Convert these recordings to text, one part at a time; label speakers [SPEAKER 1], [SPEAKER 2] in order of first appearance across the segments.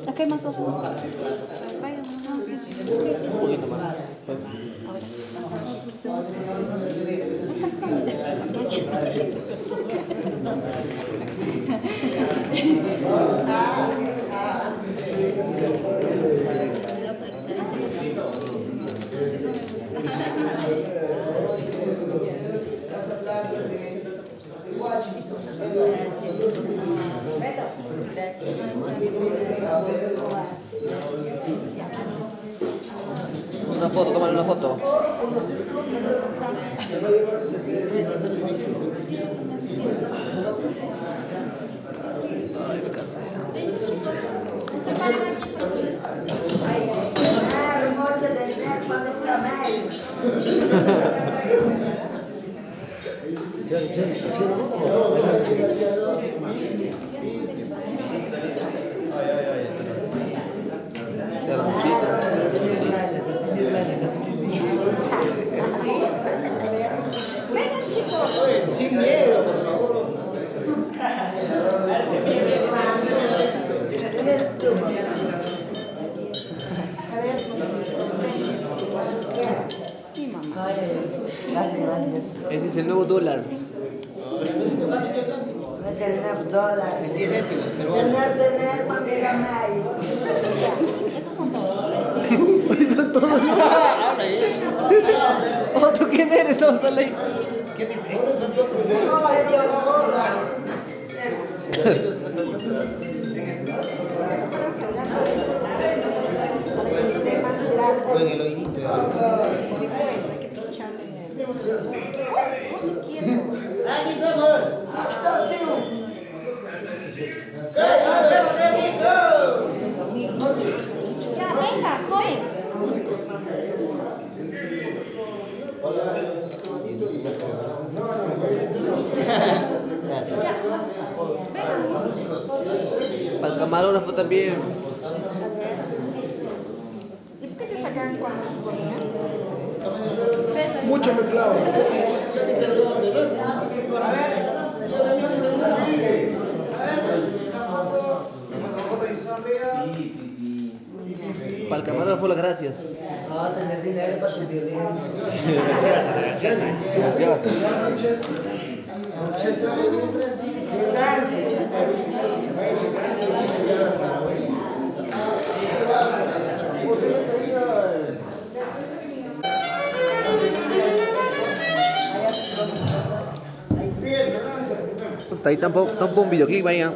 [SPEAKER 1] Acá hay más vasos. Vaya, no, sí, sí, sí, sí.
[SPEAKER 2] Un poquito más. Una foto, tómale una foto.
[SPEAKER 3] Sin miedo, por favor.
[SPEAKER 1] Sí, mamá.
[SPEAKER 4] Gracias, gracias.
[SPEAKER 2] Ese es el nuevo dólar.
[SPEAKER 4] No es el nuevo dólar.
[SPEAKER 3] 10 céntimos, pero
[SPEAKER 4] Tener, cuando era maíz.
[SPEAKER 1] Estos son todos.
[SPEAKER 2] Son todos. Oh, ¿tú quién eres? Vamos a leer.
[SPEAKER 3] ¿qué dice? Estos son todos de
[SPEAKER 4] No, es Dios, para que esté más blanco.
[SPEAKER 3] en el oídito.
[SPEAKER 4] Sí, pues, hay que pincharle en el... Ponte quieto.
[SPEAKER 3] Aquí estamos.
[SPEAKER 4] Stop, tío.
[SPEAKER 1] Ya, venga, joven.
[SPEAKER 3] Gracias.
[SPEAKER 2] Para el camarógrafo también.
[SPEAKER 1] ¿Y por qué se sacan cuando se ponían?
[SPEAKER 3] Mucho me clavo.
[SPEAKER 2] Para el camarógrafo, las gracias.
[SPEAKER 4] No, tener dinero para su violín.
[SPEAKER 2] Ahí tampoco un videoclip, vaya.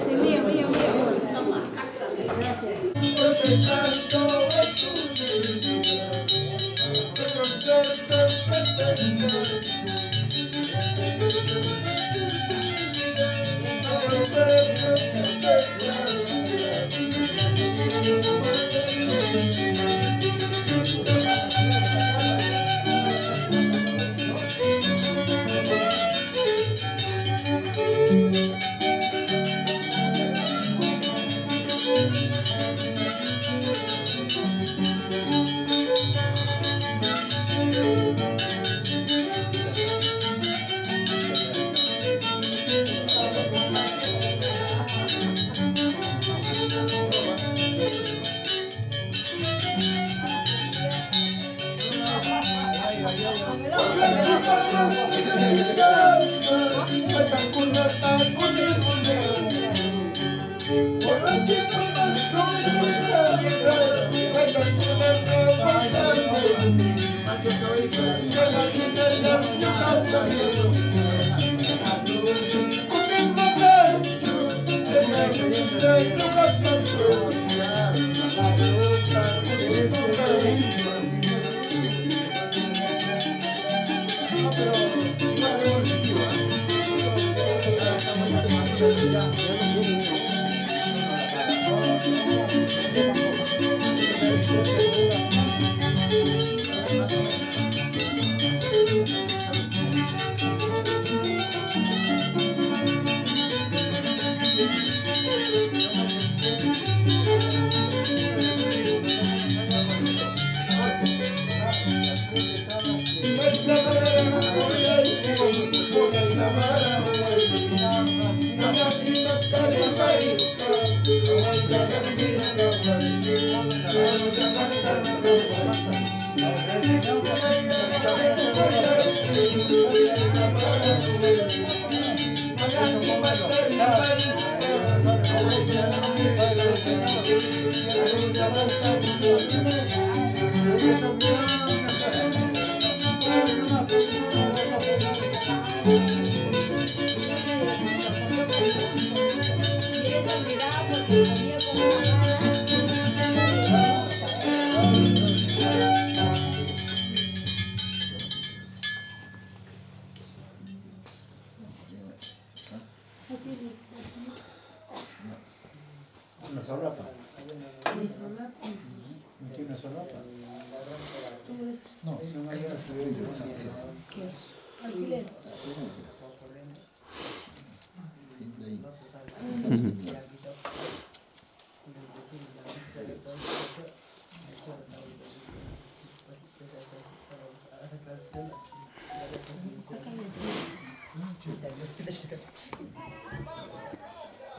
[SPEAKER 1] Sí, mío, mío, mío.
[SPEAKER 5] Una solapa. ¿No tiene una solapa? No, no hay una
[SPEAKER 4] ¿Qué? Alquiler.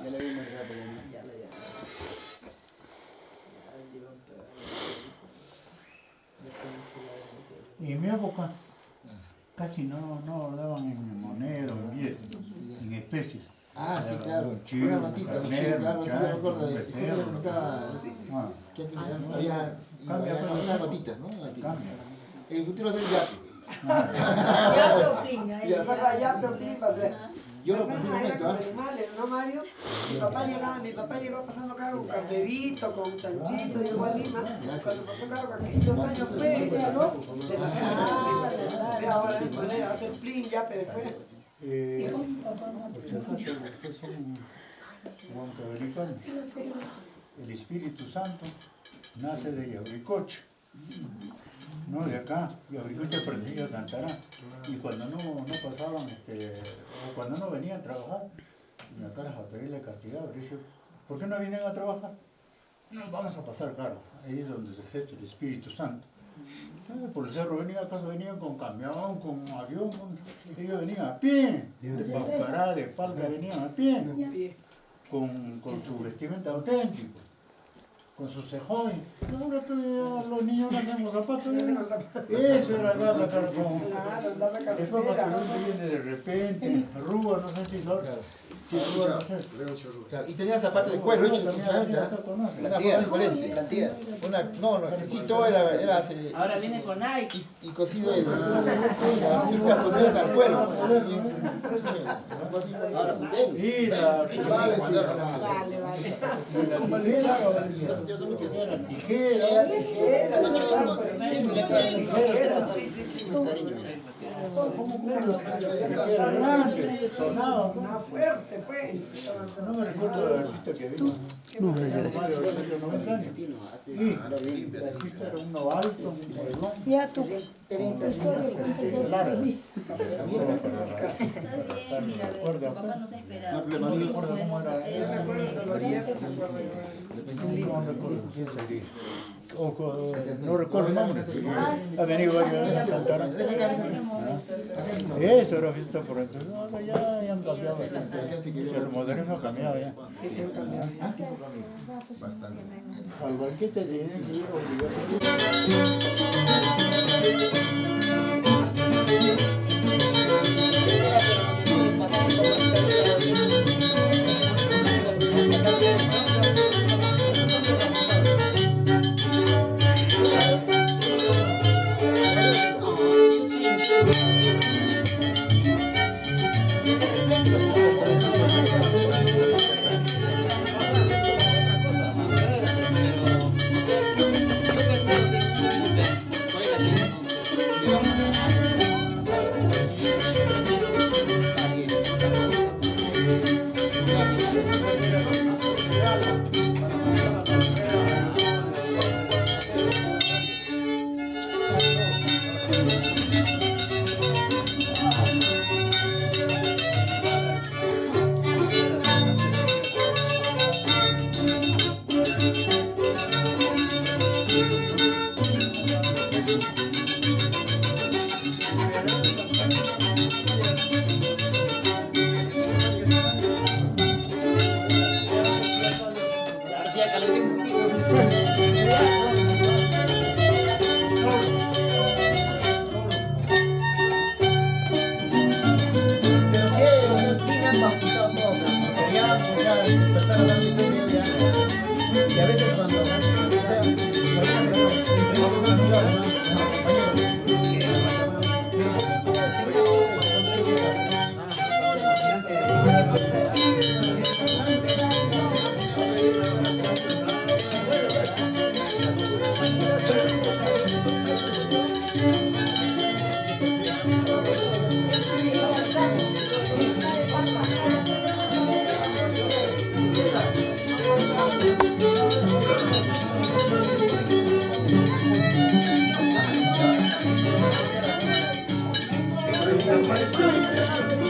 [SPEAKER 3] Ya le vimos rápido.
[SPEAKER 5] ¿Y mi boca? casi no daban en moneda o en billetes, en especies.
[SPEAKER 3] Ah, sí, claro.
[SPEAKER 5] chivo,
[SPEAKER 3] Una notita, un
[SPEAKER 5] carnero,
[SPEAKER 3] chivo, claro, sí, yo me acuerdo de
[SPEAKER 5] chancho,
[SPEAKER 3] que me comentaba
[SPEAKER 5] Ah,
[SPEAKER 3] que antes había unas notitas, ¿no?
[SPEAKER 5] cambia.
[SPEAKER 3] El futuro del yape.
[SPEAKER 1] Ya te opina,
[SPEAKER 3] Ya.
[SPEAKER 4] Ya te ocupas,
[SPEAKER 3] Yo lo pensé un
[SPEAKER 4] Era
[SPEAKER 3] momento,
[SPEAKER 4] con
[SPEAKER 3] ¿ah?
[SPEAKER 4] animales, ¿no, Mario? Mi papá llegó pasando cargo con carnerito, con chanchito, llegó a Lima. Cuando pasó cargo aquellos años, pues, de la sala. Ahora hace el plin, ya, pero después.
[SPEAKER 5] Por si acaso, ustedes son huancavericanos. El Espíritu Santo nace de Yauricocha, no de acá. Yauricocha aprendió a cantar. Y cuando no pasaban, o cuando no venían a trabajar, en acá las autoridades le castigaban. Dice, ¿por qué no vienen a trabajar? No, vamos a pasar cargo. Ahí es donde se gesta el Espíritu Santo. Por el cerro venían con camión, con avión, ellos venían a pie, de Paucará, de Palca, venían a pie, con su vestimenta auténtica, con su cejón. Ahora los niños no tenemos zapatos, eso era dar la cara con... Después Maturante viene de repente, Rúa, no sé si lo...
[SPEAKER 3] Sí, sí,
[SPEAKER 5] Rúa,
[SPEAKER 3] chao.
[SPEAKER 5] no sé.
[SPEAKER 3] Claro, y tenía zapatos de cuero hecho exclusivamente, ¿ah? Una forma diferente.
[SPEAKER 6] Plantilla.
[SPEAKER 3] Sí, todo era así.
[SPEAKER 6] Ahora viene con Nike.
[SPEAKER 3] Y cosido las cintas cosidas al cuero.
[SPEAKER 6] Ahora con
[SPEAKER 5] Mira,
[SPEAKER 3] Vale, tío.
[SPEAKER 4] Vale.
[SPEAKER 5] era tijera, era grande, sonaba.
[SPEAKER 4] Más fuerte, pues.
[SPEAKER 5] No me recuerdo del artista que vino. No, Mario, de los 90 años. Y el artista era uno alto, un pelón.
[SPEAKER 1] Ya tú.
[SPEAKER 5] Larga.
[SPEAKER 1] Está bien, mira, tu papá nos ha esperado.
[SPEAKER 5] No me acuerdo cómo era.
[SPEAKER 3] No recuerdo
[SPEAKER 5] quién sería. No recuerdo el nombre. Ha venido varios a cantar. Eso era fiesta por entonces. No, ya han cambiado bastante. El modernismo ha cambiado ya.
[SPEAKER 3] bastante.
[SPEAKER 5] Al banquete tienen que ir obligatorio.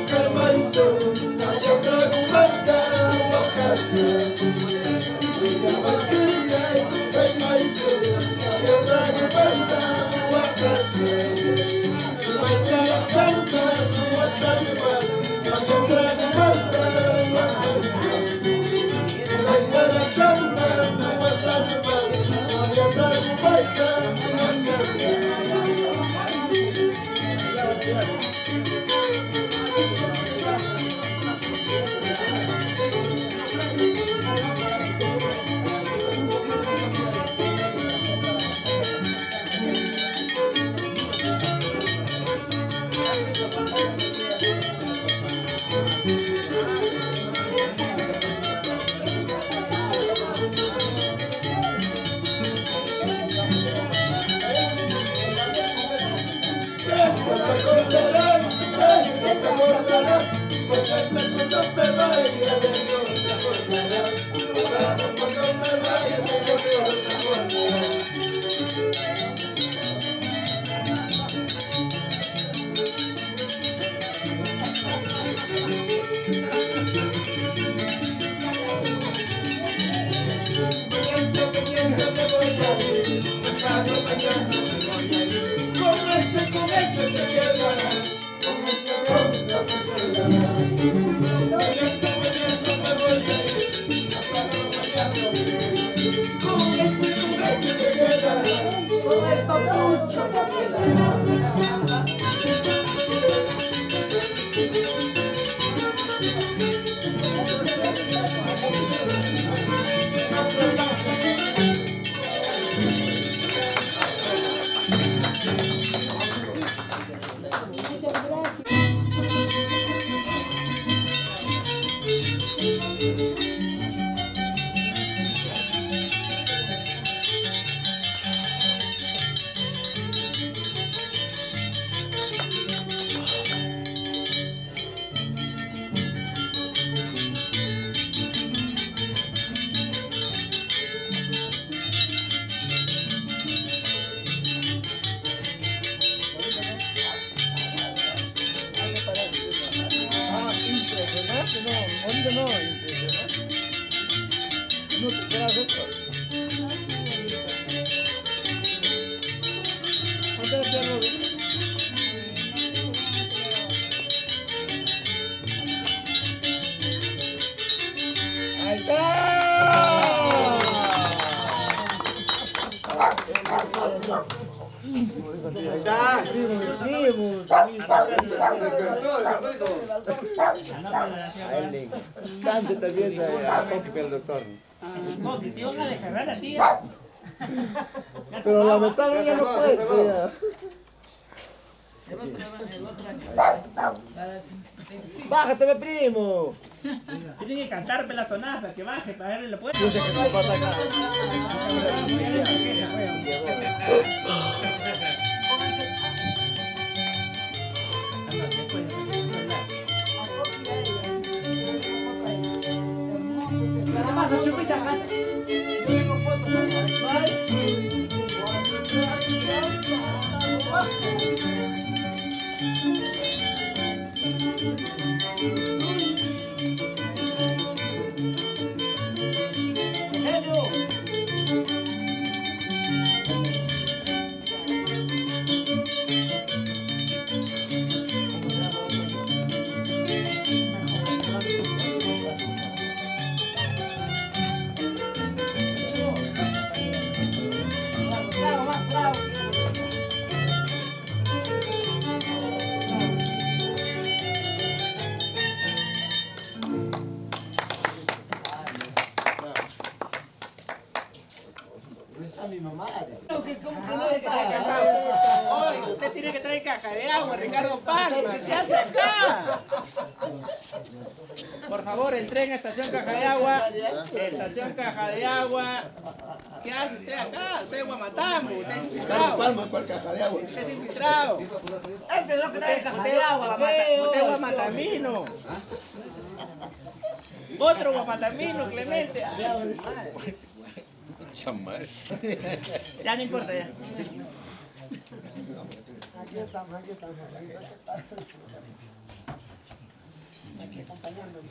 [SPEAKER 7] Calma y sol,
[SPEAKER 3] Dante también a Coqui, el doctor.
[SPEAKER 6] Coqui, te van a descargar a ti.
[SPEAKER 3] Pero la metal ya no puede ser. Bájate, mi primo.
[SPEAKER 6] Tiene que cantar pelatonada para que baje, para darle la puerta.
[SPEAKER 3] Yo sé que se pasa acá.
[SPEAKER 6] Oye, usted tiene que traer caja de agua, Ricardo Palma. ¿Qué hace acá? Por favor, entren a Estación Caja de Agua. Estación Caja de Agua. ¿Qué hace usted acá? Usted es Guamatambo, usted es infiltrado.
[SPEAKER 3] Palma, ¿cuál caja de agua?
[SPEAKER 6] Usted es infiltrado. Usted es guamatamino. Otro guamatamino, Clemente. Ya no importa ya.
[SPEAKER 4] Aquí estamos, aquí estamos. Aquí acompañándome.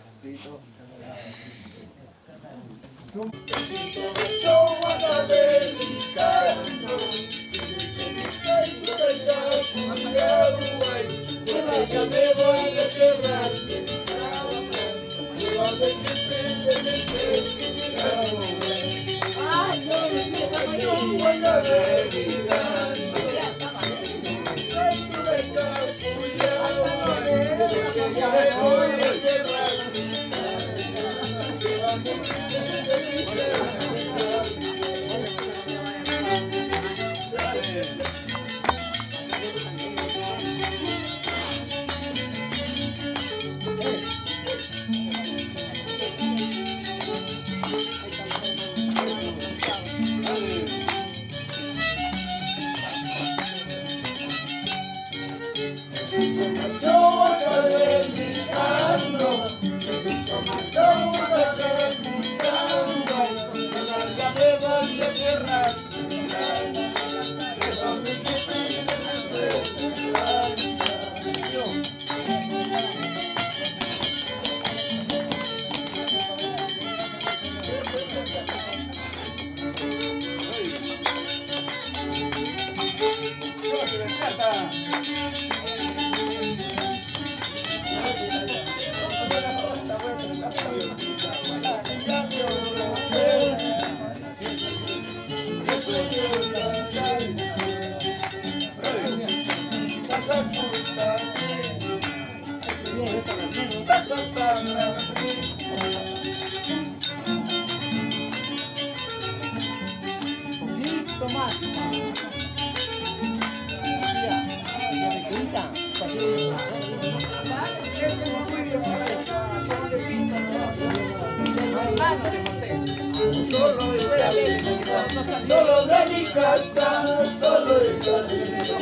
[SPEAKER 3] casa, solo el sonido.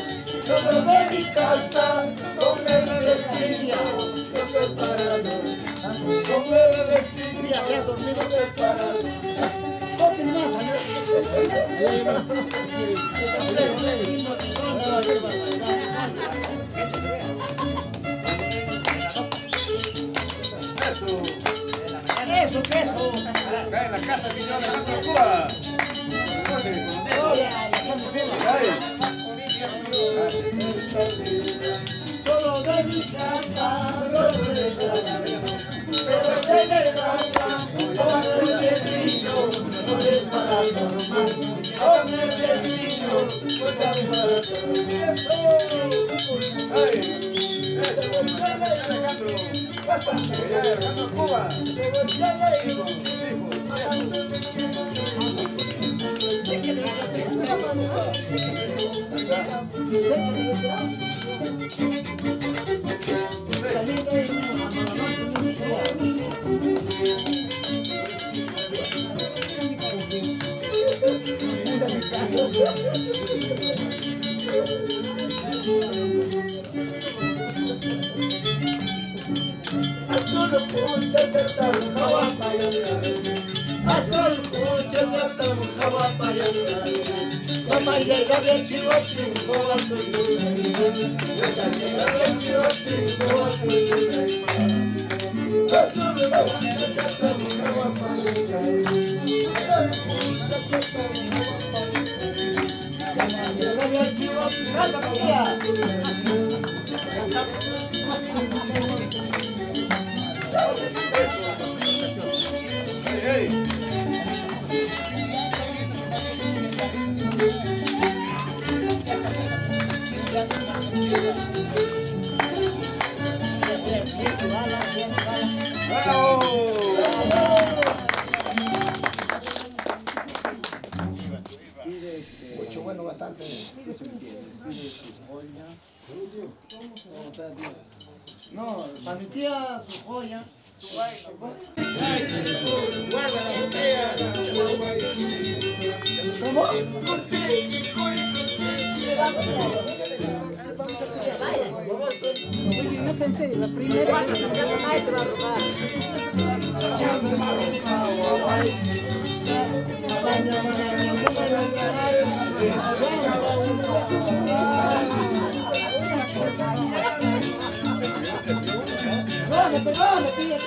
[SPEAKER 3] Solo de mi casa, con el destino nos separaron. Con el destino ya has dormido separado. Toquen más, Queso, queso. Acá en la casa que yo Alejandro Cuba. Solo de mi casa, solo de mi casa, con el destino, no es para normal. Con el destino, no es para Alejandro. Pasa, Alejandro Cuba. Mucho bueno, bastante. No, para mi tía su joya. ¿Cómo?
[SPEAKER 7] No pensé, la primera vez que me va a robar. Perdón, tía.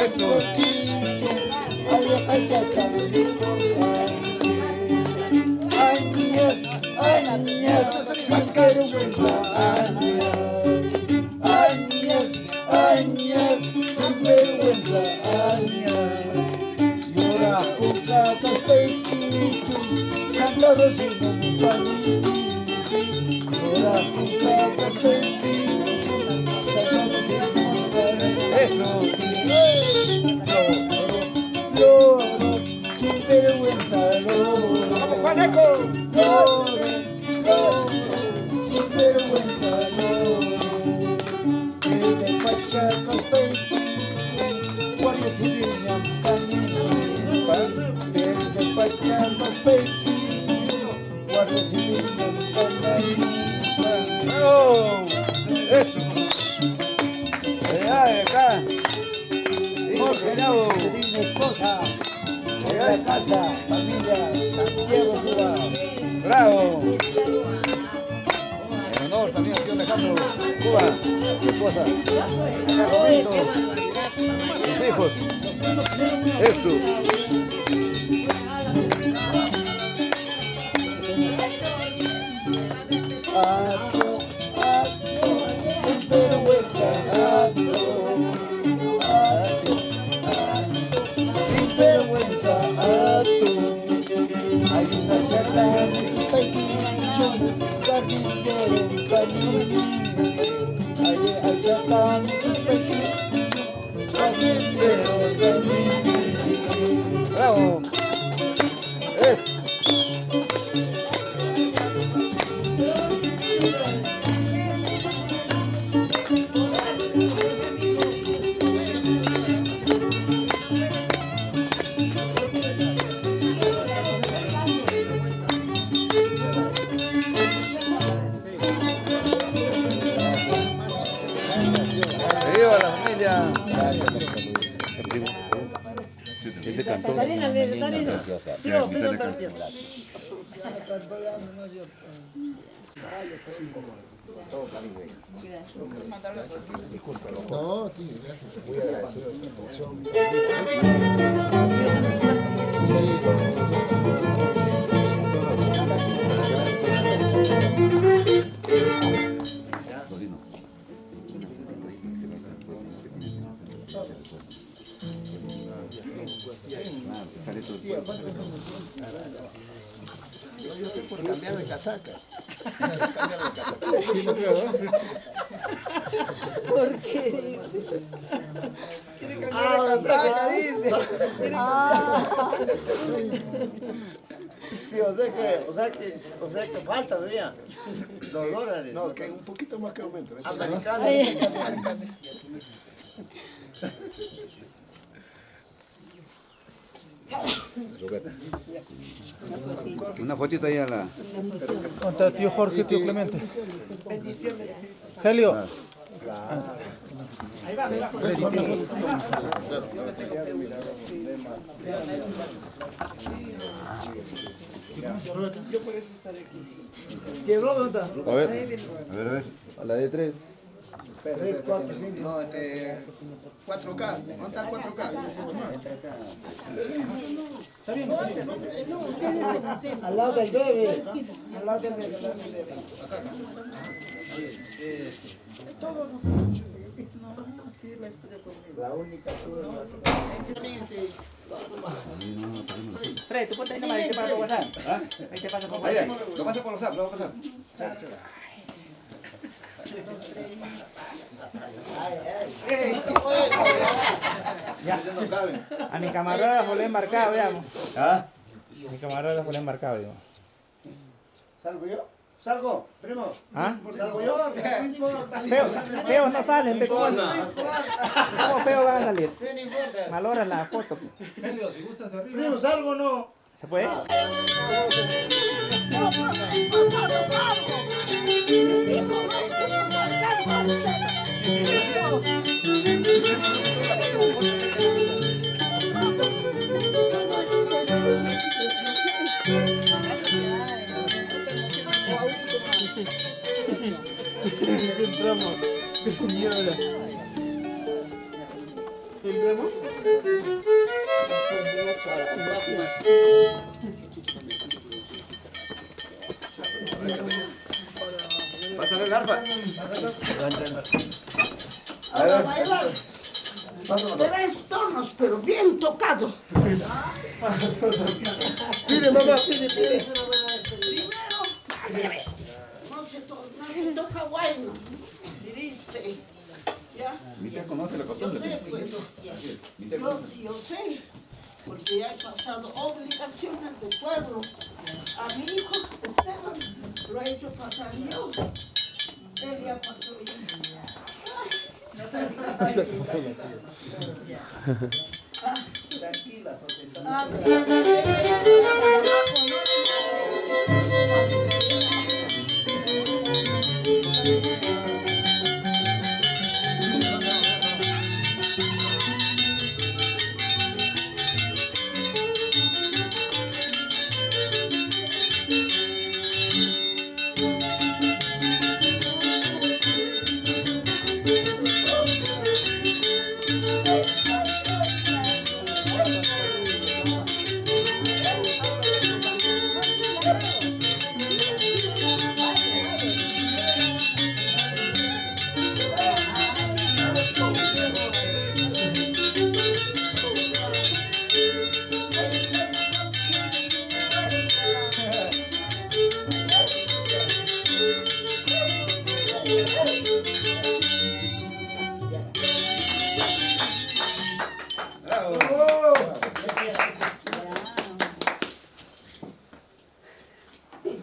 [SPEAKER 3] Eso. Más vergüenza, añas, sin vergüenza, llora con cada pequeñito, Santa Rosina, mi panito, llora con cada pequeñito, Santa Rosina, mi panito. Eso. Lloro, sin vergüenza, lloro. ¡Juaneco! Lloro, sin vergüenza, lloro. Desde Pachacos, Guardia Civil, desde Pachacos, Guardia Civil, eso. Acá. Jorge Bravo, mi esposa, de casa, familia, Santiago, Cuba. Bravo. En honor también a tío Alejandro, Cuba, mi esposa. Acá Roberto, mis hijos. Eso. Sin vergüenza, sin vergüenza, hay una chata pequeño, carnicero, cañón. Hay chata pequeño, carnicero, cañón. Bravo. Es. ¡Viva la familia!
[SPEAKER 2] Ese cantón.
[SPEAKER 3] No, tío, muy agradecido de su atención. Yo estoy por cambiar de casaca. Cambiar de casaca.
[SPEAKER 7] ¿Por qué?
[SPEAKER 4] Quiere cambiar de casaca, dice.
[SPEAKER 3] Sí, o sea que falta todavía $2. No, que un poquito más que aumento. Americano.
[SPEAKER 8] Una fotito ahí a la...
[SPEAKER 9] Contra tío Jorge, tío Clemente.
[SPEAKER 4] Bendiciones.
[SPEAKER 9] Helio.
[SPEAKER 6] Ahí va.
[SPEAKER 4] Yo por eso estaré aquí.
[SPEAKER 3] ¿Llegó dónde?
[SPEAKER 8] A ver, a ver. A la de 3.
[SPEAKER 3] 3, 4, 5. No, 4K. ¿Dónde está el 4K?
[SPEAKER 9] Está bien.
[SPEAKER 3] Al lado del bebé.
[SPEAKER 4] Al lado del bebé. Todos. No, sí, la historia conmigo. La única
[SPEAKER 6] Fred, tú ponte ahí nomás, ahí te pasa por WhatsApp. Ahí te pasa por WhatsApp.
[SPEAKER 8] Lo pasa por WhatsApp, lo va a pasar.
[SPEAKER 6] A mi camarógrafo le he embarcado, veamos.
[SPEAKER 8] ¿Ah?
[SPEAKER 6] Mi camarógrafo le he embarcado, digo.
[SPEAKER 3] ¿Salgo yo? ¿Salgo, primo?
[SPEAKER 6] ¿Ah?
[SPEAKER 3] ¿Salgo yo?
[SPEAKER 6] Feos no salen, pecones. ¿Cómo feos van a salir? Valora la foto.
[SPEAKER 9] Helio, si gustas arriba.
[SPEAKER 3] Primo, ¿salgo o no?
[SPEAKER 6] ¿Se puede? Entramos. Señora. ¿Entramos?
[SPEAKER 8] Pásale el arpa.
[SPEAKER 4] Ahora bailar. Tres tonos, pero bien tocado.
[SPEAKER 3] Pide, mamá, pide.
[SPEAKER 4] Primero, no se toca guayno. Diriste. ¿Ya?
[SPEAKER 8] Mita conoce la
[SPEAKER 4] Yo
[SPEAKER 8] costumbre.
[SPEAKER 4] sé, pues. Yo sé, porque ya he pasado obligaciones del pueblo. A mi hijo Esteban lo he hecho pasar yo. Él ya pasó ya. Tranquila,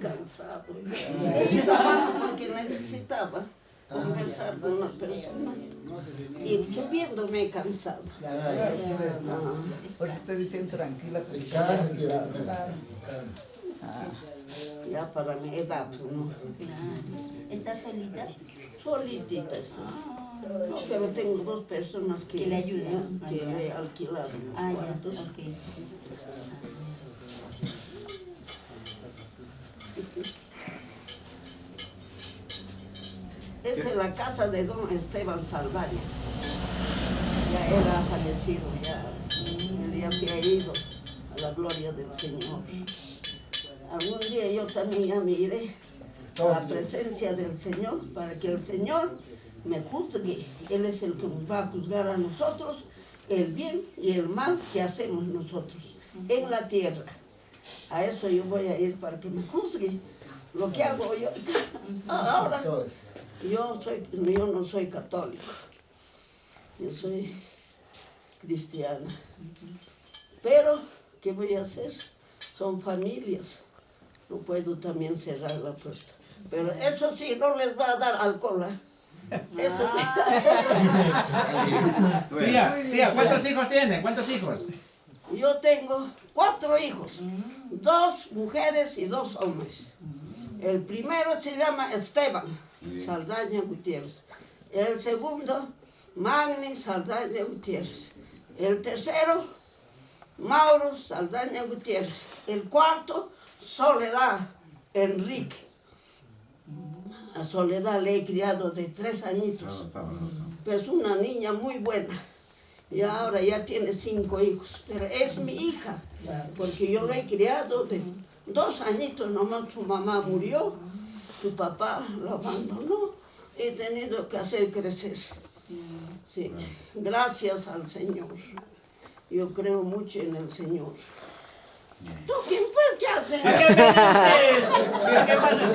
[SPEAKER 4] cansado. Porque necesitaba conversar con una persona y subiendo me he cansado.
[SPEAKER 7] Por si te dicen tranquila, te
[SPEAKER 4] Ya para mi edad, pues, ¿no?
[SPEAKER 1] ¿Estás solita?
[SPEAKER 4] Solitita estoy. No, pero tengo dos personas que
[SPEAKER 1] le ayudan.
[SPEAKER 4] que he alquilado.
[SPEAKER 1] Ah, ya, ok.
[SPEAKER 4] Esta es la casa de don Esteban Saldaña. Ya él ha fallecido, él ya se ha ido a la gloria del Señor. Algún día yo también ya me iré a la presencia del Señor para que el Señor me juzgue. Él es el que nos va a juzgar a nosotros el bien y el mal que hacemos nosotros en la tierra. A eso yo voy a ir para que me juzgue lo que hago yo. Ahora, yo no soy católico, yo soy cristiana. Pero, ¿qué voy a hacer? Son familias, no puedo también cerrar la puerta. Pero eso sí, no les va a dar alcohol. Eso sí.
[SPEAKER 6] Tía, ¿cuántos hijos tiene? ¿Cuántos hijos?
[SPEAKER 4] Yo tengo 4 hijos, 2 mujeres y 2 hombres. El primero se llama Esteban Saldaña Gutiérrez. El segundo, Magni Saldaña Gutiérrez. El tercero, Mauro Saldaña Gutiérrez. El cuarto, Soledad Enrique. A Soledad le he criado de 3 añitos. Pues una niña muy buena. Y ahora ya tiene 5 hijos. Pero es mi hija, porque yo la he criado de 2 añitos nomás. Su mamá murió, su papá la abandonó. He tenido que hacer crecer. Sí. Gracias al Señor. Yo creo mucho en el Señor. ¿Tú quién pues qué haces?
[SPEAKER 6] ¿Qué pasa?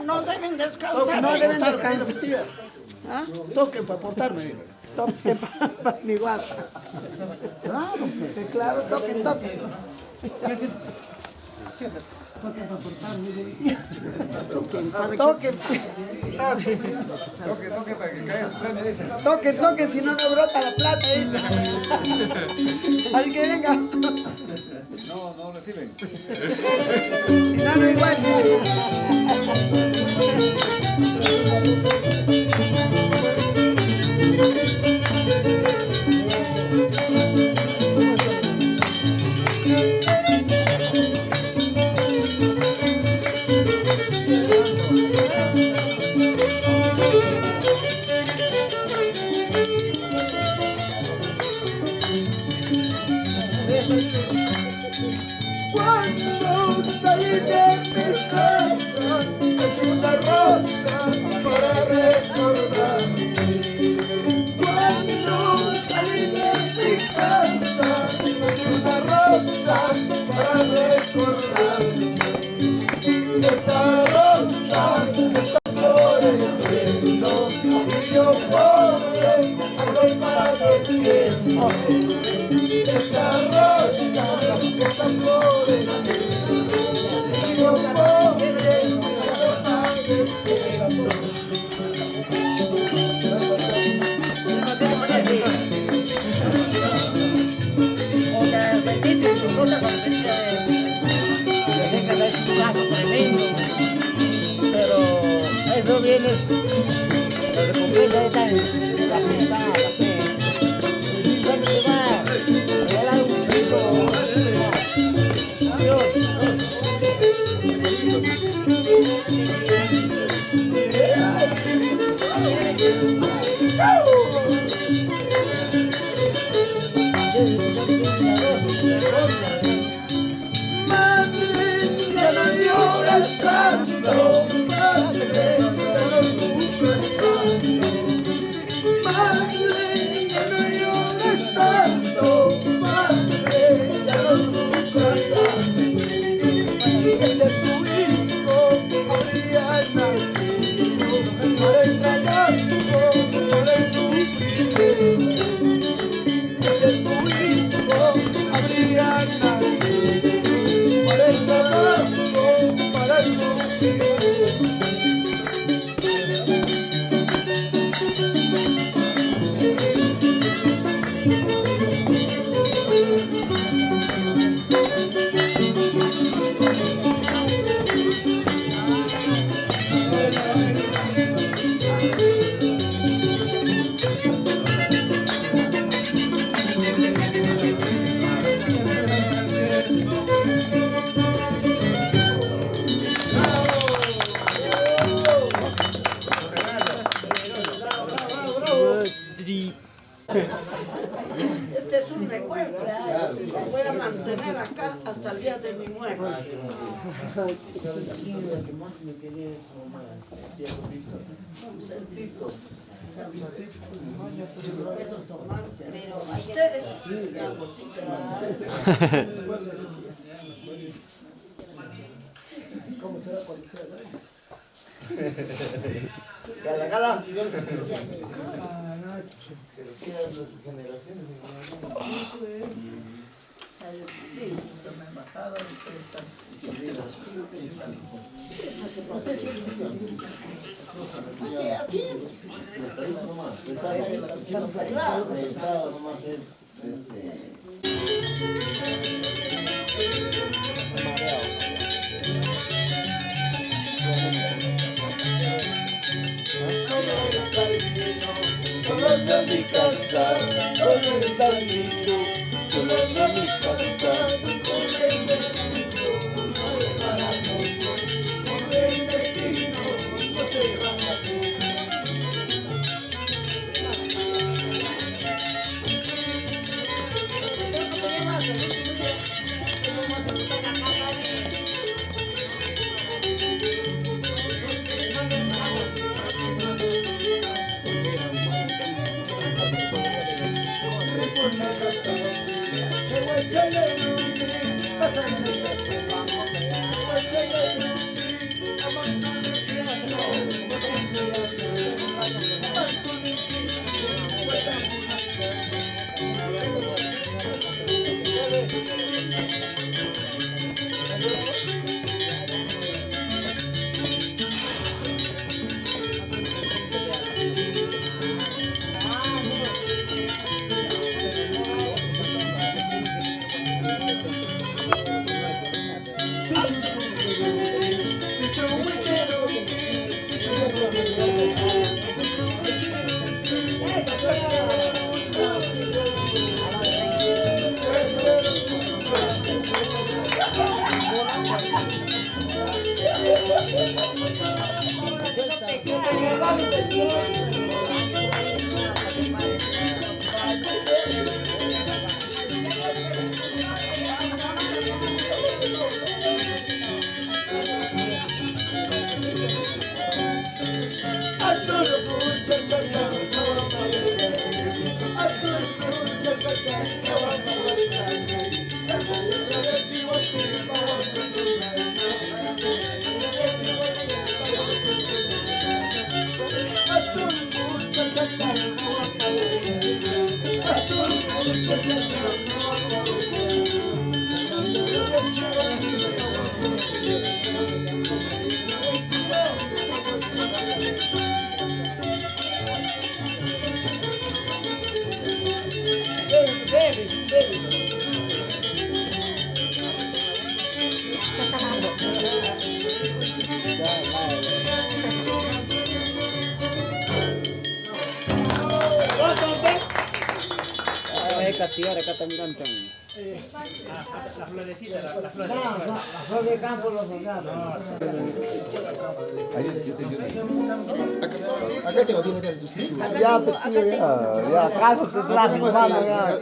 [SPEAKER 4] No deben descansar, no deben descansar. ¿Ah?
[SPEAKER 3] Toquen para portarme.
[SPEAKER 4] Toquen para mi guapa. Claro, pues, claro, toquen, toquen. Toquen para portarme. Toquen.
[SPEAKER 8] Toque para que caiga su premio, dice.
[SPEAKER 4] Toquen, toquen, si no, no brota la plata, dice. Al que venga.
[SPEAKER 8] No reciben.
[SPEAKER 4] Si no, no igual.
[SPEAKER 3] Cuando salí de mi casa, es una rosa para recordar. Cuando salí de mi casa, es una rosa para recordar. Esa rosa está floreciendo y yo pobre ando padeciendo. Esa rosa está floreciendo y yo pobre ando padeciendo.
[SPEAKER 10] Tremendo, pero eso viene, la recompensa está en la pensada, la fe. ¿Dónde te va a regalar un piso? Adiós.
[SPEAKER 3] Ya no llores tanto, madre, ya no sufres tanto. Madre, ya no llores tanto, madre, ya no sufres tanto. Ese es tu hijo.
[SPEAKER 4] Este es un recuerdo. Lo voy a mantener acá hasta el día de mi muerte.
[SPEAKER 1] Pero hay que
[SPEAKER 4] Ustedes,
[SPEAKER 3] ¿Cómo será policía? Cala, cala. Pero quedan las generaciones.
[SPEAKER 4] sí, esto me ha matado.
[SPEAKER 3] Solo está mi casa, solo está mi tú, solo está mi casa, con el destino, no te van a morir, con el destino, no te van a
[SPEAKER 6] La florecita, la flor.
[SPEAKER 10] La flor de campo los soldados.
[SPEAKER 3] Acá tengo,
[SPEAKER 10] Ya, pues tío, ya, acaso te traje, mano, ya.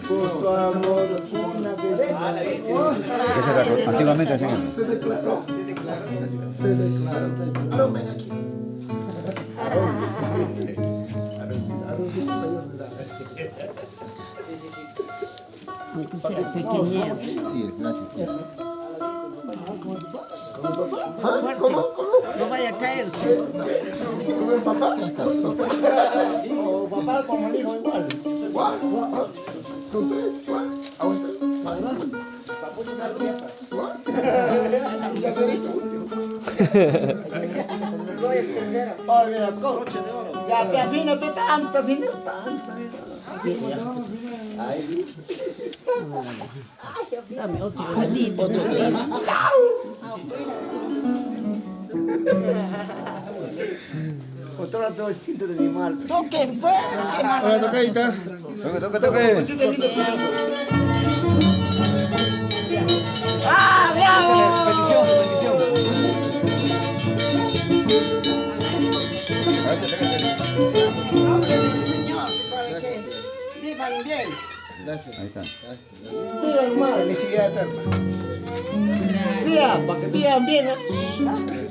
[SPEAKER 10] Por tu amor, una vez.
[SPEAKER 2] Antiguamente hacían eso.
[SPEAKER 3] Se declaró. Aarón, ven aquí. Aaroncito mayor de edad.
[SPEAKER 10] Pequeñez.
[SPEAKER 3] Sí, gracias.
[SPEAKER 4] ¿Cómo? No vaya a caerse.
[SPEAKER 3] ¿Cómo el papá?
[SPEAKER 10] papá como el hijo igual.
[SPEAKER 3] Son tres. Aún tres. Más grandes.
[SPEAKER 10] Oh, mira, coche de oro. Ya, que afina, tanto, afinas tanto. Ahí. Dame otro. Otro tema. Otro lado distinto de mi mal. Toquen, pues.
[SPEAKER 8] Ahora tocadita. Toque.
[SPEAKER 10] ¡Ah, bravo!
[SPEAKER 8] Bendición.
[SPEAKER 10] Vivan bien.
[SPEAKER 8] Gracias. Ahí está.
[SPEAKER 10] Vivan mal.
[SPEAKER 8] Felicidad eterna.
[SPEAKER 10] Vivan, para que vivan bien.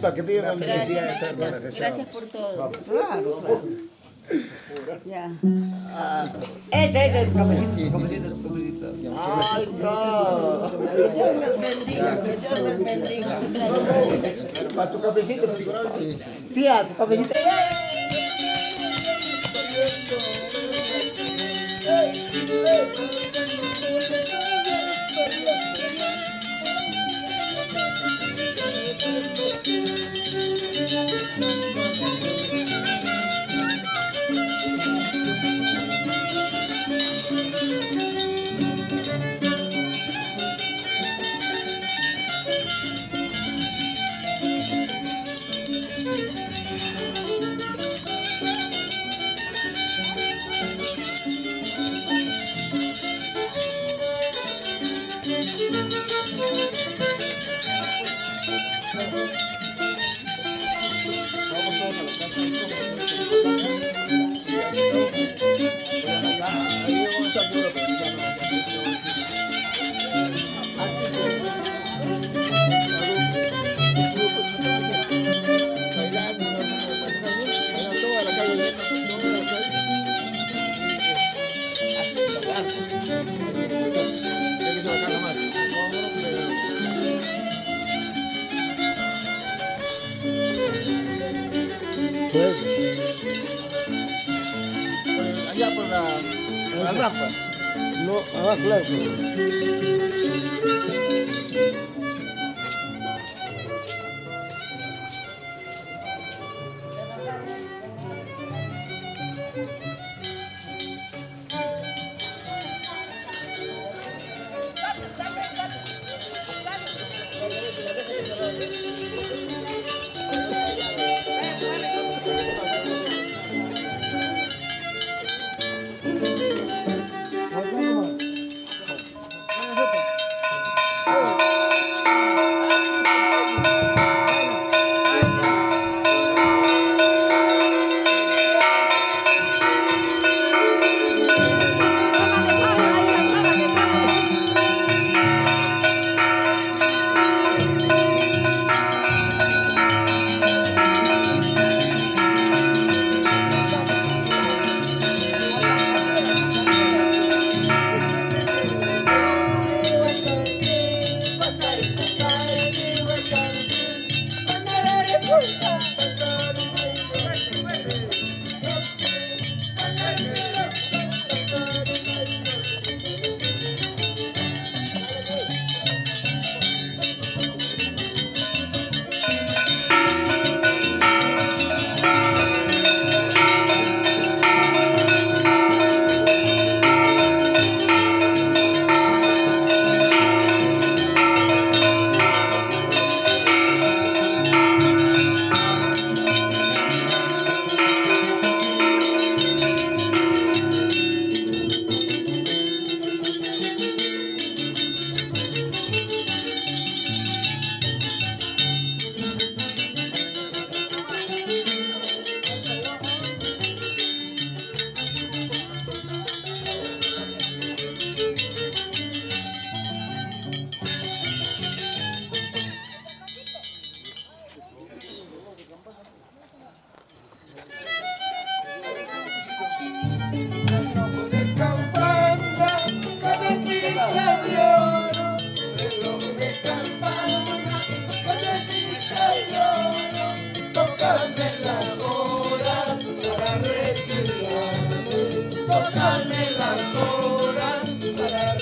[SPEAKER 10] Para que vivan bien.
[SPEAKER 8] Felicidad eterna.
[SPEAKER 1] Gracias por todo.
[SPEAKER 10] Claro.
[SPEAKER 1] Ya.
[SPEAKER 10] Echa es cafecito. Ay, no.
[SPEAKER 4] Que Dios les bendiga, que Dios les bendiga.
[SPEAKER 10] Para tu cafecito. Tía, tu cafecito.
[SPEAKER 8] Allá por la rampa.
[SPEAKER 10] No, claro.
[SPEAKER 3] tócame las horas para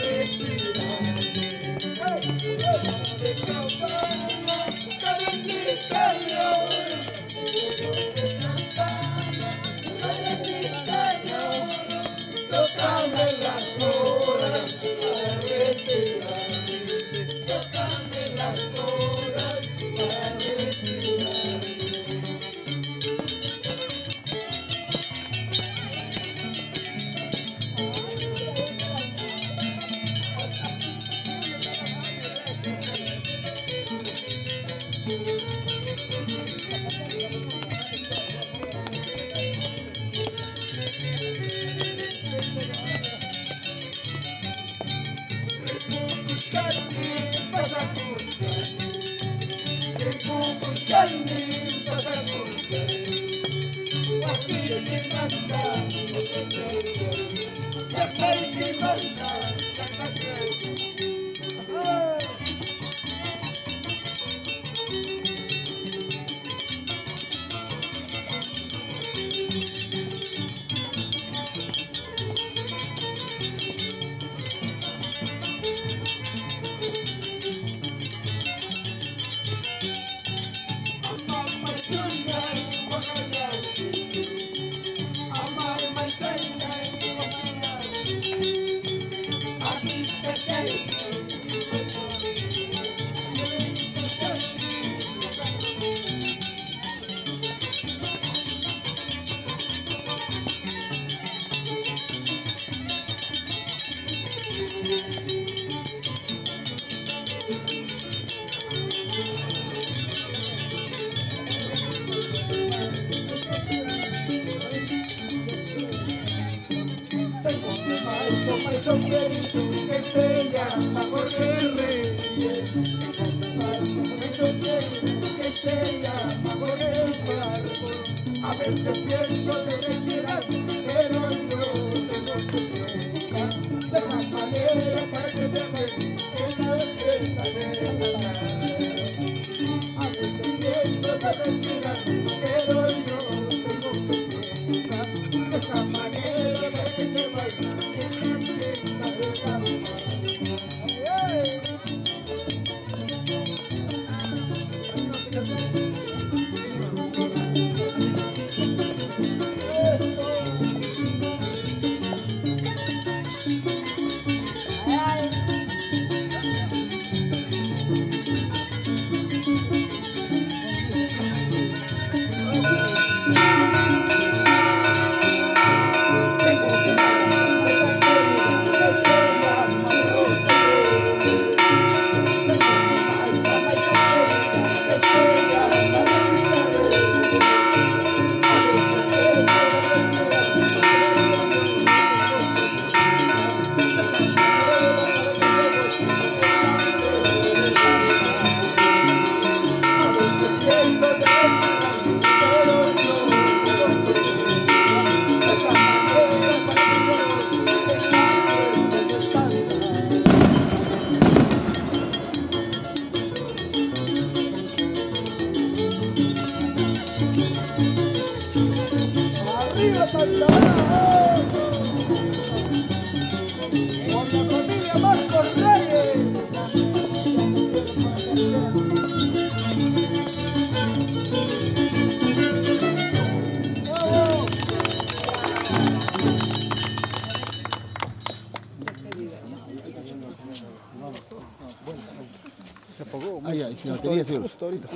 [SPEAKER 8] Si no tenía seguro.
[SPEAKER 9] Justo ahorita.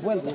[SPEAKER 8] Vuelve.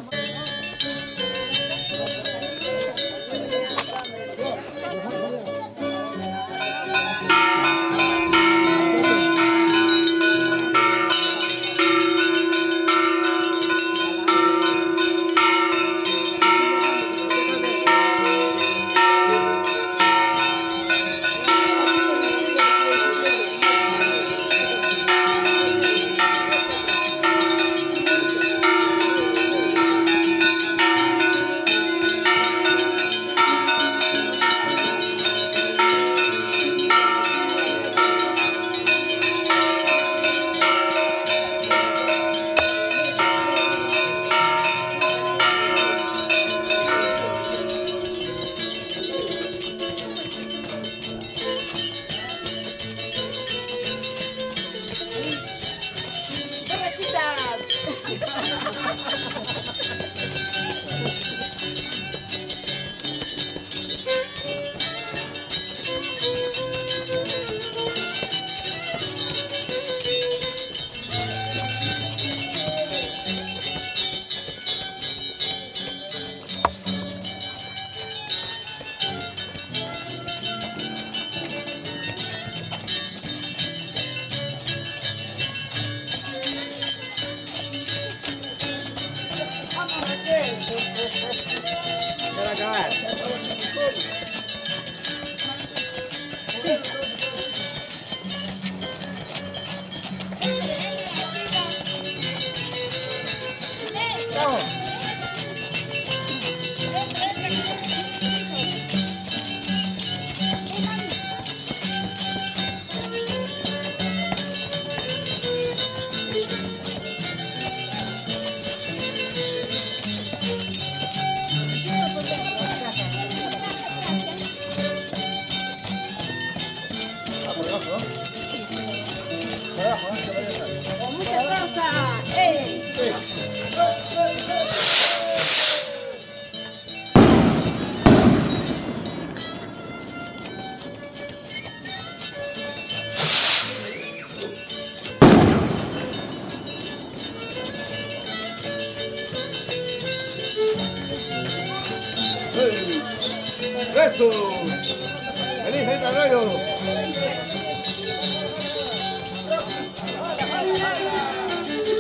[SPEAKER 3] Eso. Feliz desarrollo.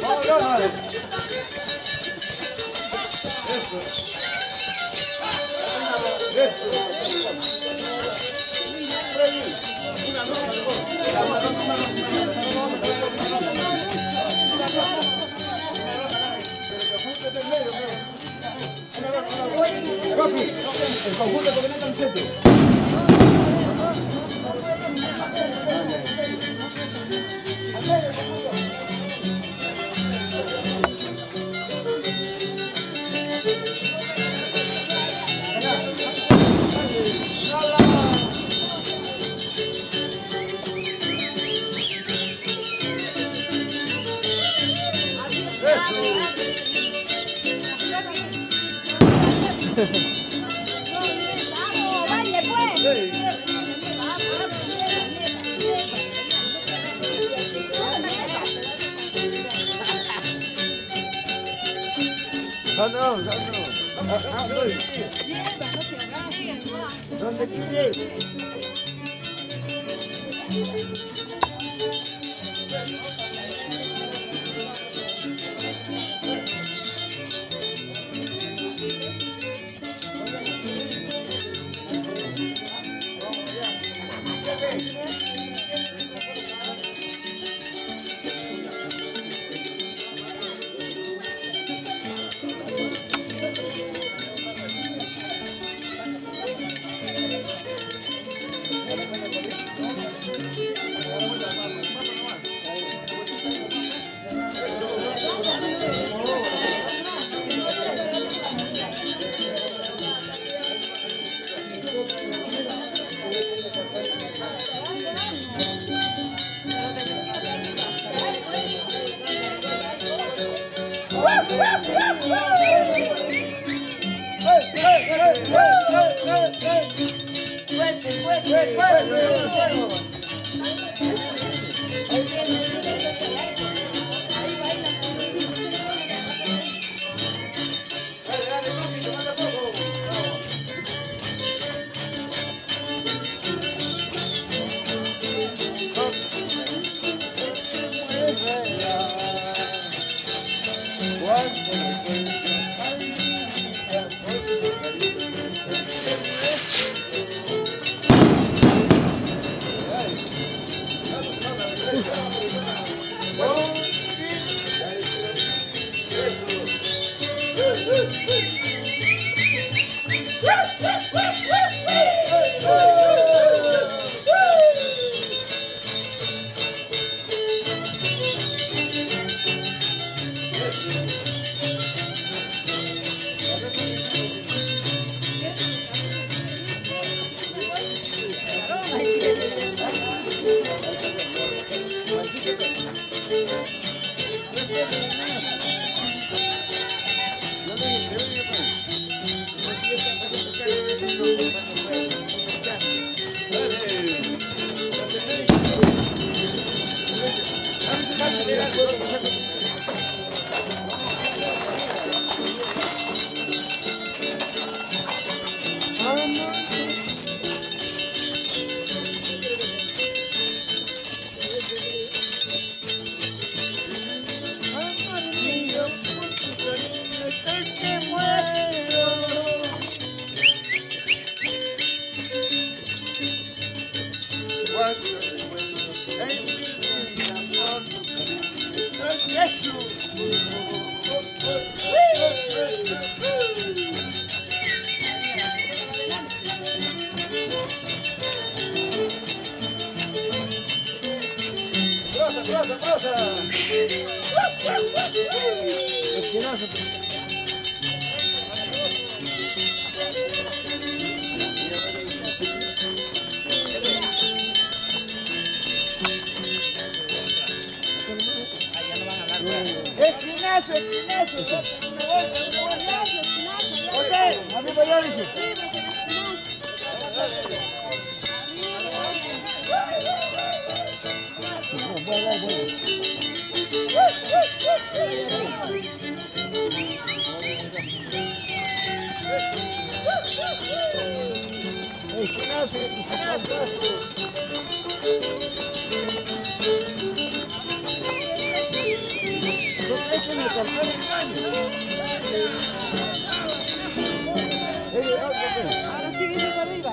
[SPEAKER 3] Vámonos. Eso. El conjunto que viene tan ¿Dónde DJ?
[SPEAKER 7] Ahora sigue para arriba.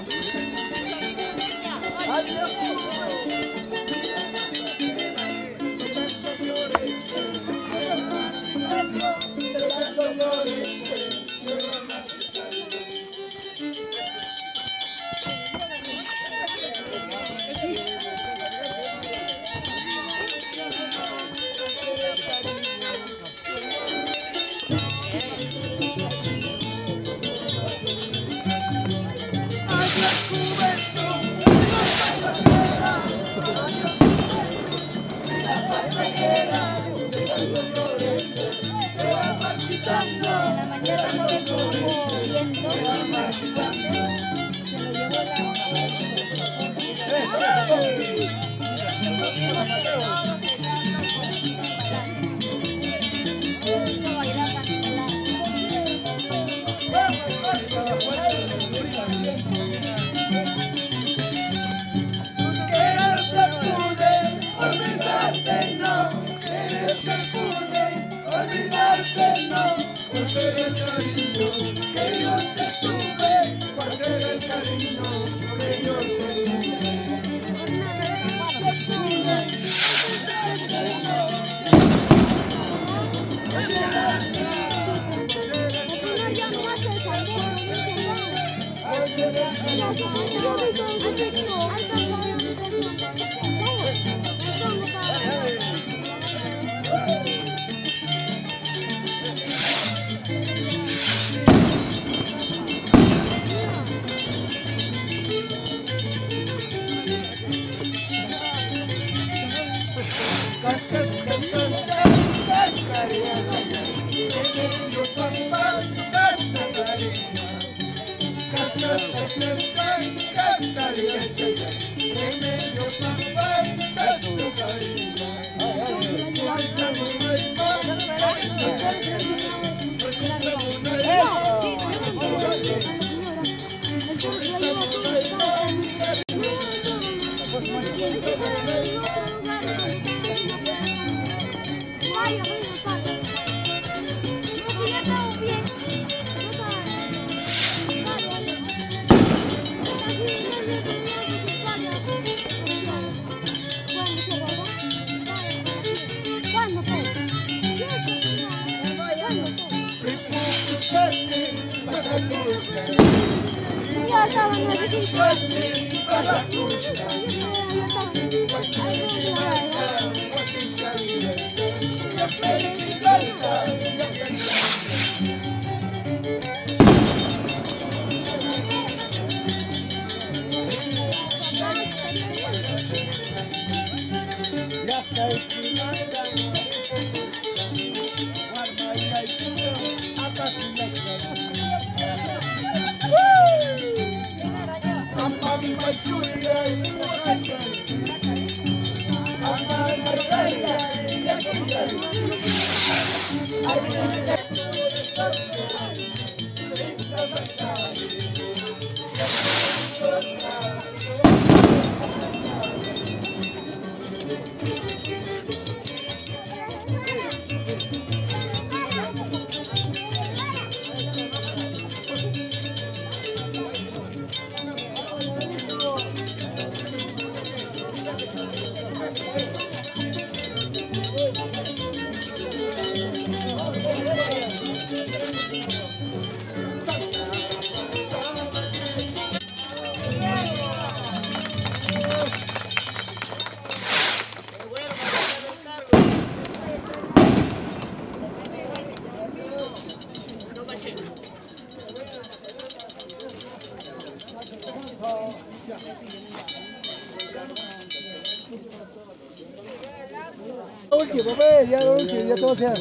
[SPEAKER 10] La última, pues, ya la última, ya todo sea.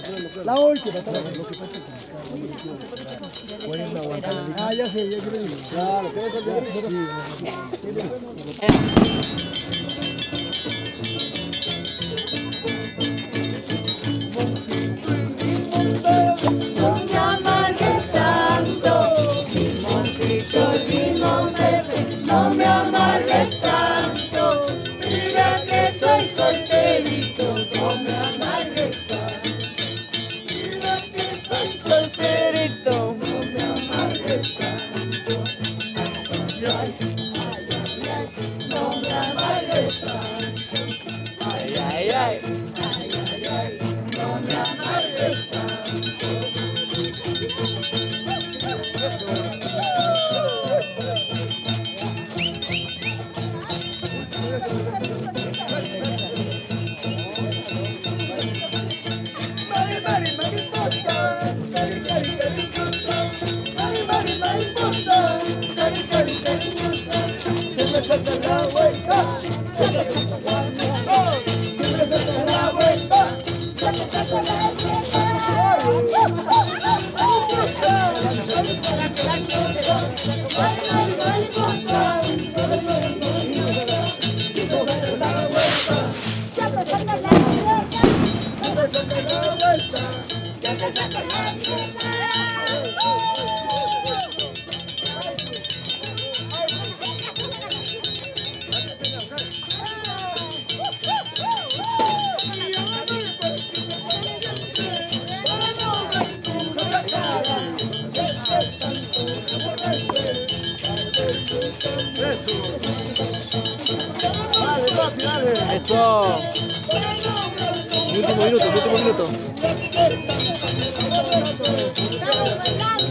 [SPEAKER 10] La última, lo que pasa es que ah, ya sé, ya quiero ir. Claro,
[SPEAKER 3] No me amargues tanto, limoncito, limón verde, no me amargues tanto.
[SPEAKER 9] Eso. Último minuto, último minuto.
[SPEAKER 7] Estamos bailando.